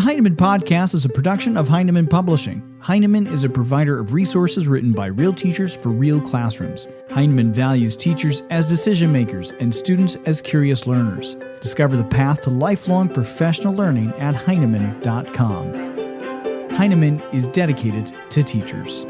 The Heinemann Podcast is a production of Heinemann Publishing. Heinemann is a provider of resources written by real teachers for real classrooms. Heinemann values teachers as decision makers and students as curious learners. Discover the path to lifelong professional learning at Heinemann.com. Heinemann is dedicated to teachers.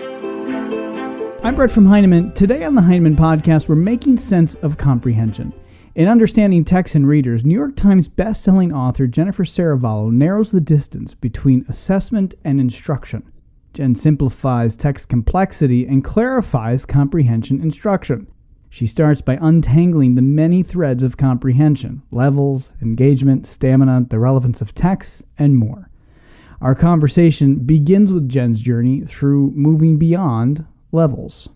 I'm Brett from Heinemann. Today on the Heinemann Podcast, we're making sense of comprehension. In Understanding Text and Readers, New York Times best-selling author Jennifer Serravallo narrows the distance between assessment and instruction. Jen simplifies text complexity and clarifies comprehension instruction. She starts by untangling the many threads of comprehension: levels, engagement, stamina, the relevance of text, and more. Our conversation begins with Jen's journey through moving beyond levels.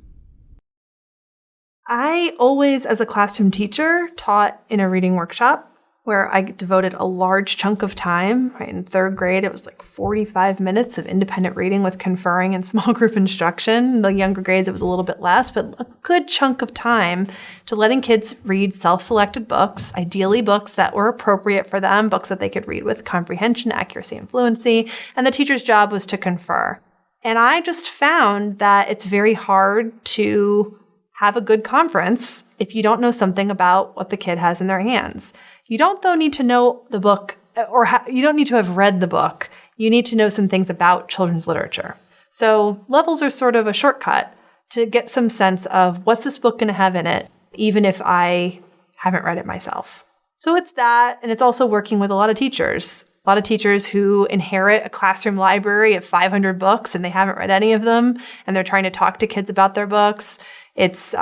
I always, as a classroom teacher, taught in a reading workshop where I devoted a large chunk of time. Right, in third grade, it was like 45 minutes of independent reading with conferring and small group instruction. In the younger grades, it was a little bit less, but a good chunk of time to letting kids read self-selected books, ideally books that were appropriate for them, books that they could read with comprehension, accuracy, and fluency. And the teacher's job was to confer. And I just found that it's very hard to have a good conference if you don't know something about what the kid has in their hands. You don't, though, need to know the book, or you don't need to have read the book. You need to know some things about children's literature. So levels are sort of a shortcut to get some sense of what's this book going to have in it, even if I haven't read it myself. So it's that, and it's also working with a lot of teachers. A lot of teachers who inherit a classroom library of 500 books and they haven't read any of them, and they're trying to talk to kids about their books. It's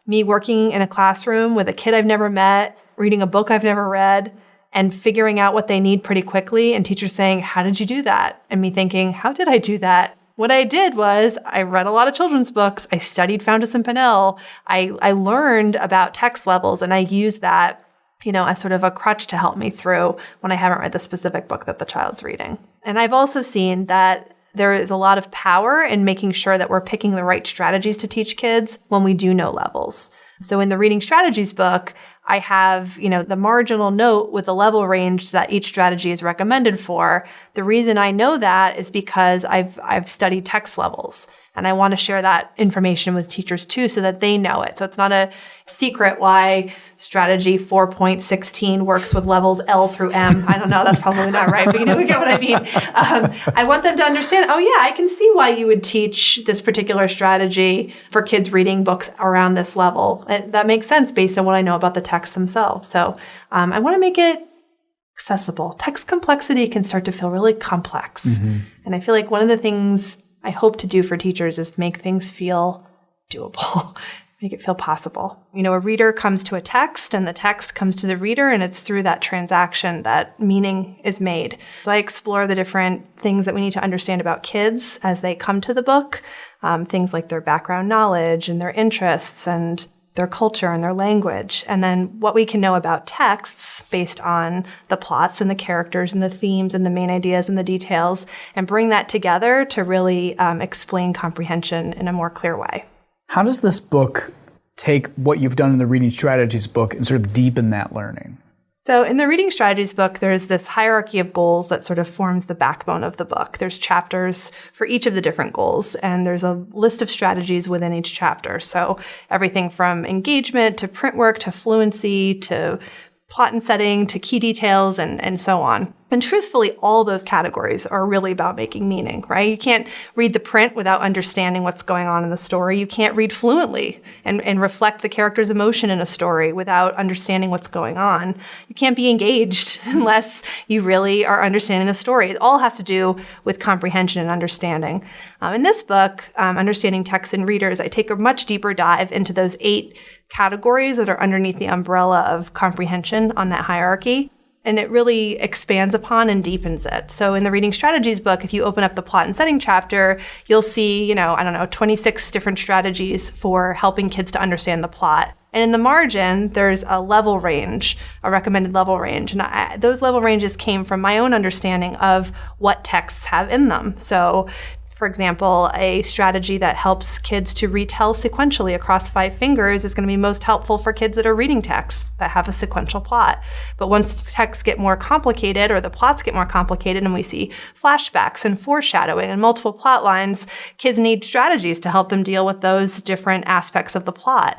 me working in a classroom with a kid I've never met, reading a book I've never read, and figuring out what they need pretty quickly, and teachers saying, "How did you do that?" And me thinking, "How did I do that?" What I did was I read a lot of children's books. I studied Fountas and Pinnell. I learned about text levels, and I used that, as sort of a crutch to help me through when I haven't read the specific book that the child's reading. And I've also seen that there is a lot of power in making sure that we're picking the right strategies to teach kids when we do know levels. So in the Reading Strategies book, I have, the marginal note with the level range that each strategy is recommended for. The reason I know that is because I've studied text levels, and I want to share that information with teachers too so that they know it. So it's not a secret why strategy 4.16 works with levels L through M. I don't know, that's probably not right, but we get what I mean. I want them to understand, I can see why you would teach this particular strategy for kids reading books around this level. That makes sense based on what I know about the text themselves. So I want to make it accessible. Text complexity can start to feel really complex. Mm-hmm. And I feel like one of the things I hope to do for teachers is make things feel doable, make it feel possible. A reader comes to a text and the text comes to the reader, and it's through that transaction that meaning is made. So I explore the different things that we need to understand about kids as they come to the book, things like their background knowledge and their interests and their culture and their language, and then what we can know about texts based on the plots and the characters and the themes and the main ideas and the details, and bring that together to really explain comprehension in a more clear way. How does this book take what you've done in the Reading Strategies book and sort of deepen that learning? So in the Reading Strategies book, there's this hierarchy of goals that sort of forms the backbone of the book. There's chapters for each of the different goals, and there's a list of strategies within each chapter. So everything from engagement to print work to fluency to plot and setting to key details and so on. And truthfully, all those categories are really about making meaning, right? You can't read the print without understanding what's going on in the story. You can't read fluently and reflect the character's emotion in a story without understanding what's going on. You can't be engaged unless you really are understanding the story. It all has to do with comprehension and understanding. In this book, Understanding Text and Readers, I take a much deeper dive into those 8 categories that are underneath the umbrella of comprehension on that hierarchy. And it really expands upon and deepens it. So in the Reading Strategies book, if you open up the plot and setting chapter, you'll see, 26 different strategies for helping kids to understand the plot. And in the margin, there's a level range, a recommended level range. And those level ranges came from my own understanding of what texts have in them. So For example, a strategy that helps kids to retell sequentially across 5 fingers is going to be most helpful for kids that are reading texts that have a sequential plot. But once texts get more complicated or the plots get more complicated and we see flashbacks and foreshadowing and multiple plot lines, kids need strategies to help them deal with those different aspects of the plot.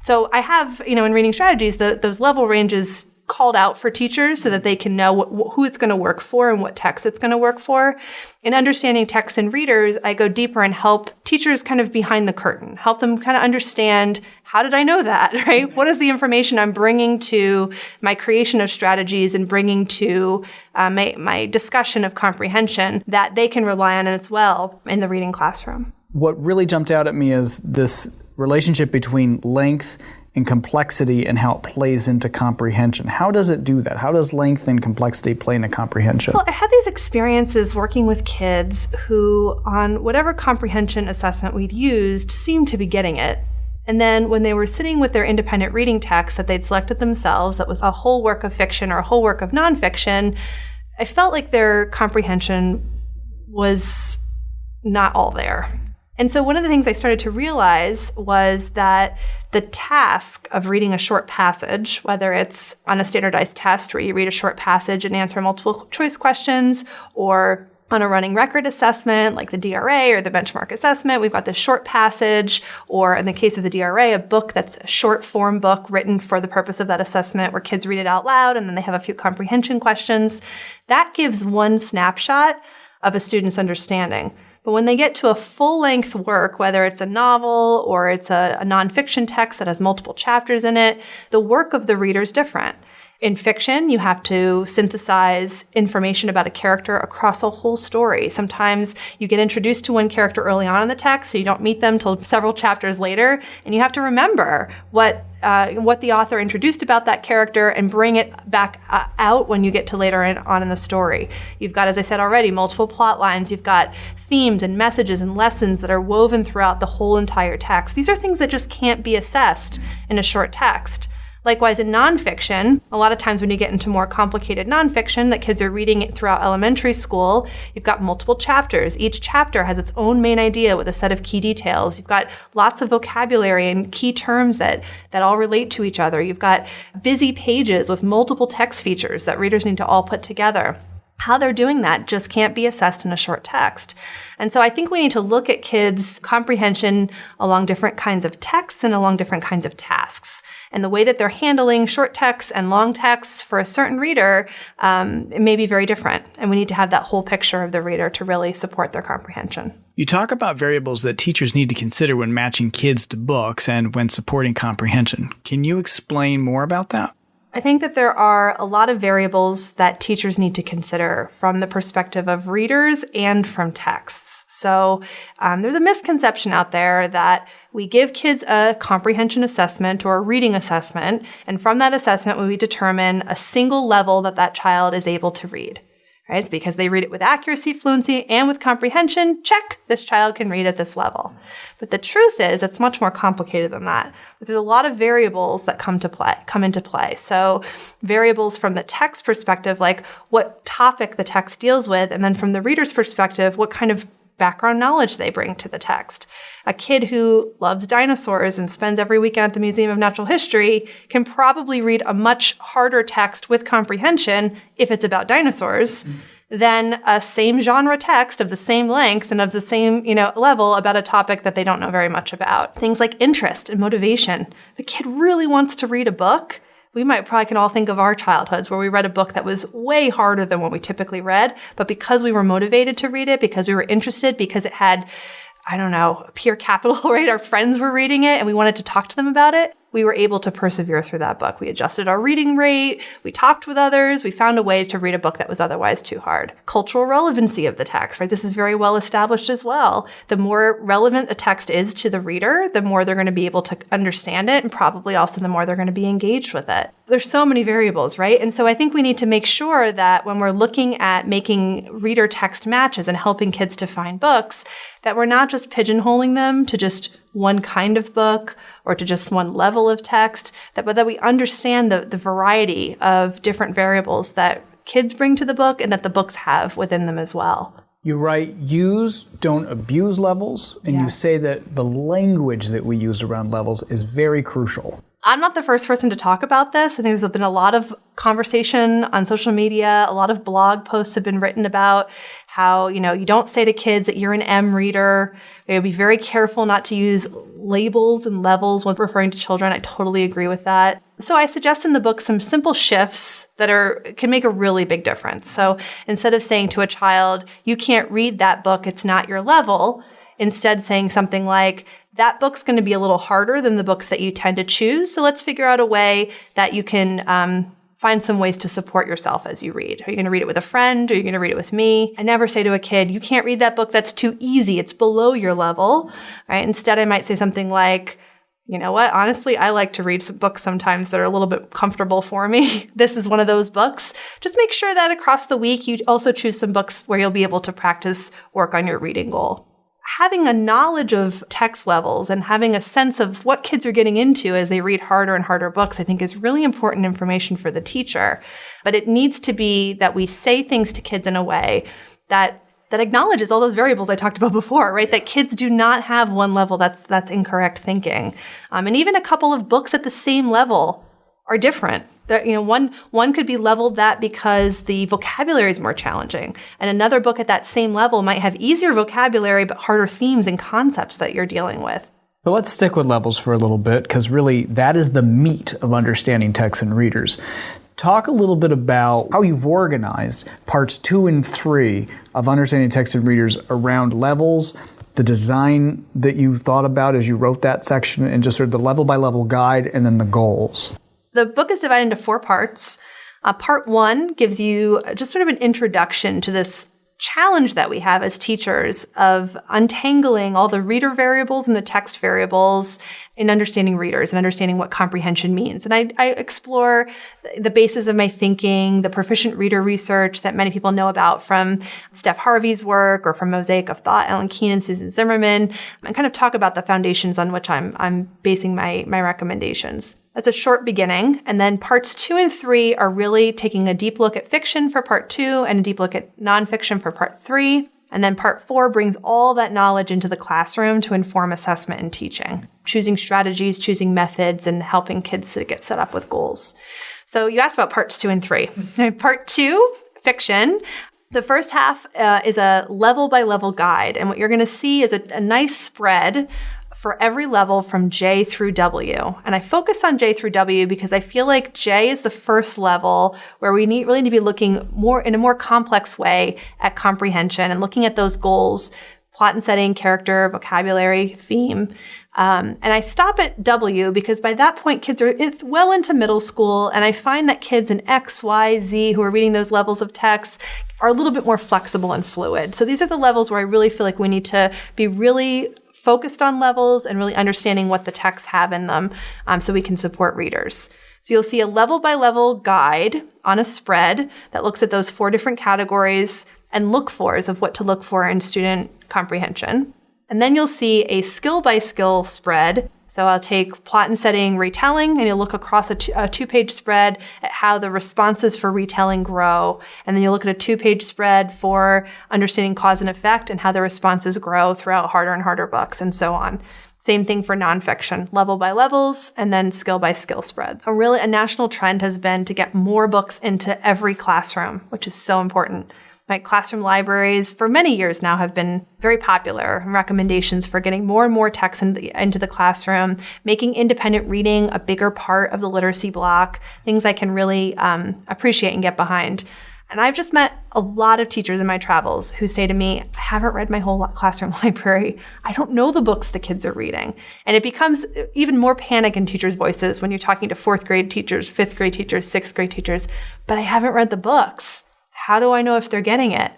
So I have, in reading strategies, those level ranges called out for teachers so that they can know who it's going to work for and what text it's going to work for. In understanding texts and readers, I go deeper and help teachers kind of behind the curtain, help them kind of understand, how did I know that, right? What is the information I'm bringing to my creation of strategies and bringing to my discussion of comprehension that they can rely on as well in the reading classroom? What really jumped out at me is this relationship between length and complexity and how it plays into comprehension. How does it do that? How does length and complexity play into comprehension? Well, I had these experiences working with kids who, on whatever comprehension assessment we'd used, seemed to be getting it. And then when they were sitting with their independent reading text that they'd selected themselves, that was a whole work of fiction or a whole work of nonfiction, I felt like their comprehension was not all there. And so one of the things I started to realize was that the task of reading a short passage, whether it's on a standardized test where you read a short passage and answer multiple choice questions, or on a running record assessment like the DRA or the benchmark assessment, we've got this short passage, or in the case of the DRA, a book that's a short form book written for the purpose of that assessment where kids read it out loud and then they have a few comprehension questions. That gives one snapshot of a student's understanding. But when they get to a full-length work, whether it's a novel or it's a nonfiction text that has multiple chapters in it, the work of the reader is different. In fiction, you have to synthesize information about a character across a whole story. Sometimes you get introduced to one character early on in the text, so you don't meet them until several chapters later, and you have to remember what the author introduced about that character and bring it back out when you get to later on in the story. You've got, as I said already, multiple plot lines. You've got themes and messages and lessons that are woven throughout the whole entire text. These are things that just can't be assessed in a short text. Likewise, in nonfiction, a lot of times when you get into more complicated nonfiction that kids are reading it throughout elementary school, you've got multiple chapters. Each chapter has its own main idea with a set of key details. You've got lots of vocabulary and key terms that all relate to each other. You've got busy pages with multiple text features that readers need to all put together. How they're doing that just can't be assessed in a short text. And so I think we need to look at kids' comprehension along different kinds of texts and along different kinds of tasks. And the way that they're handling short texts and long texts for a certain reader, it may be very different. And we need to have that whole picture of the reader to really support their comprehension. You talk about variables that teachers need to consider when matching kids to books and when supporting comprehension. Can you explain more about that? I think that there are a lot of variables that teachers need to consider from the perspective of readers and from texts. So there's a misconception out there that we give kids a comprehension assessment or a reading assessment, and from that assessment we determine a single level that child is able to read. Right? It's because they read it with accuracy, fluency, and with comprehension. Check, this child can read at this level. But the truth is, it's much more complicated than that. There's a lot of variables that come into play. So variables from the text perspective, like what topic the text deals with, and then from the reader's perspective, what kind of background knowledge they bring to the text. A kid who loves dinosaurs and spends every weekend at the Museum of Natural History can probably read a much harder text with comprehension if it's about dinosaurs than a same genre text of the same length and of the same, level about a topic that they don't know very much about. Things like interest and motivation. The kid really wants to read a book. We probably can all think of our childhoods where we read a book that was way harder than what we typically read, but because we were motivated to read it, because we were interested, because it had, peer capital, right? Our friends were reading it and we wanted to talk to them about it. We were able to persevere through that book. We adjusted our reading rate. We talked with others. We found a way to read a book that was otherwise too hard. Cultural relevancy of the text, right? This is very well established as well. The more relevant a text is to the reader, the more they're going to be able to understand it, and probably also the more they're going to be engaged with it. There's so many variables, right? And so I think we need to make sure that when we're looking at making reader text matches and helping kids to find books, that we're not just pigeonholing them to just one kind of book or to just one level of text, but that we understand the variety of different variables that kids bring to the book and that the books have within them as well. You write, use, don't abuse levels, and you say that the language that we use around levels is very crucial. I'm not the first person to talk about this. I think there's been a lot of conversation on social media. A lot of blog posts have been written about how, you don't say to kids that you're an M reader. Be very careful not to use labels and levels when referring to children. I totally agree with that. So I suggest in the book some simple shifts that can make a really big difference. So instead of saying to a child, you can't read that book, it's not your level, instead saying something like, that book's going to be a little harder than the books that you tend to choose. So let's figure out a way that you can find some ways to support yourself as you read. Are you going to read it with a friend? Or are you going to read it with me? I never say to a kid, you can't read that book. That's too easy. It's below your level. Right? Instead, I might say something like, you know what? Honestly, I like to read some books sometimes that are a little bit comfortable for me. This is one of those books. Just make sure that across the week, you also choose some books where you'll be able to practice work on your reading goal. Having a knowledge of text levels and having a sense of what kids are getting into as they read harder and harder books, I think is really important information for the teacher. But it needs to be that we say things to kids in a way that acknowledges all those variables I talked about before, right? That kids do not have one level that's incorrect thinking. And even a couple of books at the same level are different. One could be leveled that because the vocabulary is more challenging, and another book at that same level might have easier vocabulary but harder themes and concepts that you're dealing with. But let's stick with levels for a little bit, because really that is the meat of understanding text and readers. Talk a little bit about how you've organized parts 2 and 3 of understanding text and readers around levels, the design that you thought about as you wrote that section, and just sort of the level by level guide, and then the goals. The book is divided into 4 parts. Part 1 gives you just sort of an introduction to this challenge that we have as teachers of untangling all the reader variables and the text variables in understanding readers and understanding what comprehension means. And I explore the basis of my thinking, the proficient reader research that many people know about from Steph Harvey's work or from Mosaic of Thought, Ellen Keene and Susan Zimmerman, and kind of talk about the foundations on which I'm basing my recommendations. That's a short beginning. And then parts 2 and 3 are really taking a deep look at fiction for part 2 and a deep look at nonfiction for part 3. And then part 4 brings all that knowledge into the classroom to inform assessment and teaching, choosing strategies, choosing methods, and helping kids to get set up with goals. So you asked about parts 2 and 3. Part 2, fiction. The first half is a level by level guide. And what you're going to see is a nice spread for every level from J through W. And I focused on J through W because I feel like J is the first level where we really need to be looking in a more complex way at comprehension and looking at those goals, plot and setting, character, vocabulary, theme. And I stop at W because by that point, kids are well into middle school. And I find that kids in X, Y, Z who are reading those levels of text are a little bit more flexible and fluid. So these are the levels where I really feel like we need to be really focused on levels and really understanding what the texts have in them so we can support readers. So you'll see a level by level guide on a spread that looks at those 4 different categories and look-fors of what to look for in student comprehension. And then you'll see a skill by skill spread. So I'll take plot and setting retelling, and you'll look across a 2-page spread at how the responses for retelling grow. And then you'll look at a 2-page spread for understanding cause and effect and how the responses grow throughout harder and harder books and so on. Same thing for nonfiction, level by levels, and then skill by skill spreads. A national trend has been to get more books into every classroom, which is so important. My classroom libraries for many years now have been very popular. Recommendations for getting more and more text into the classroom, making independent reading a bigger part of the literacy block, things I can really appreciate and get behind. And I've just met a lot of teachers in my travels who say to me, I haven't read my whole classroom library. I don't know the books the kids are reading. And it becomes even more panic in teachers' voices when you're talking to 4th grade teachers, 5th grade teachers, 6th grade teachers, but I haven't read the books. How do I know if they're getting it?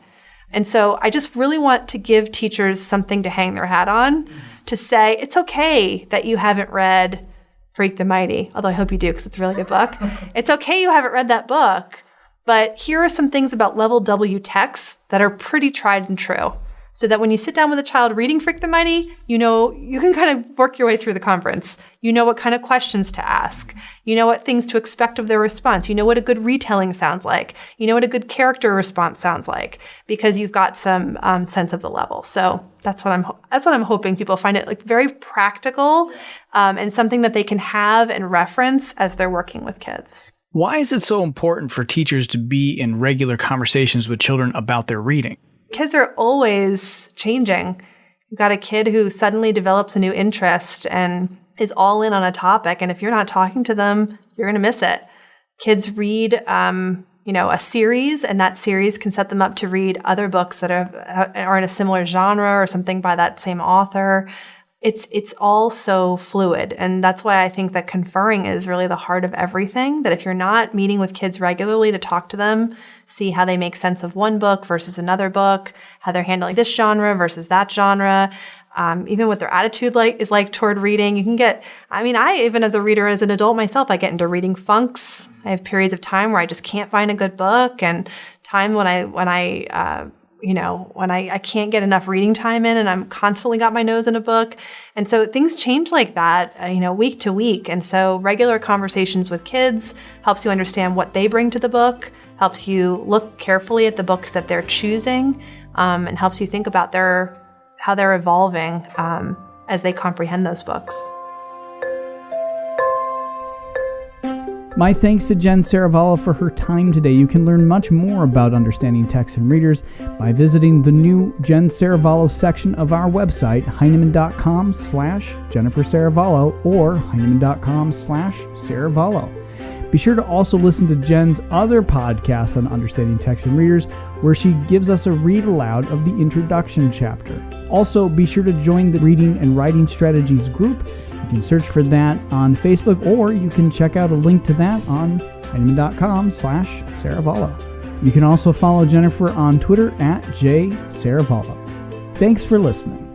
And so I just really want to give teachers something to hang their hat on, to say it's okay that you haven't read Freak the Mighty, although I hope you do because it's a really good book. It's okay you haven't read that book, but here are some things about level W texts that are pretty tried and true. so that when you sit down with a child reading Frick the Mighty, you know, you can kind of work your way through the conference. You know what kind of questions to ask. You know what things to expect of their response. You know what a good retelling sounds like. You know what a good character response sounds like, because you've got some sense of the level. So that's what I'm hoping people find it like very practical and something that they can have and reference as they're working with kids. Why is it so important for teachers to be in regular conversations with children about their reading? Kids are always changing. You've got a kid who suddenly develops a new interest and is all in on a topic. And if you're not talking to them, you're going to miss it. Kids read, a series, and that series can set them up to read other books that are in a similar genre or something by that same author. It's all so fluid. And that's why I think that conferring is really the heart of everything, that if you're not meeting with kids regularly to talk to them, see how they make sense of one book versus another book, how they're handling this genre versus that genre, even what their attitude is like toward reading. You can get, I even as a reader, as an adult myself, I get into reading funks. I have periods of time where I just can't find a good book, and time when I can't get enough reading time in and I'm constantly got my nose in a book. And so things change like that, week to week. And so regular conversations with kids helps you understand what they bring to the book, helps you look carefully at the books that they're choosing, and helps you think about how they're evolving as they comprehend those books. My thanks to Jen Serravallo for her time today. You can learn much more about understanding text and readers by visiting the new Jen Serravallo section of our website, Heinemann.com/Jennifer Serravallo or Heinemann.com/Serravallo. Be sure to also listen to Jen's other podcast on understanding text and readers, where she gives us a read aloud of the introduction chapter. Also, be sure to join the Reading and Writing Strategies group. You can search for that on Facebook, or you can check out a link to that on Heinemann.com/Serravallo. You can also follow Jennifer on Twitter @JSerravallo. Thanks for listening.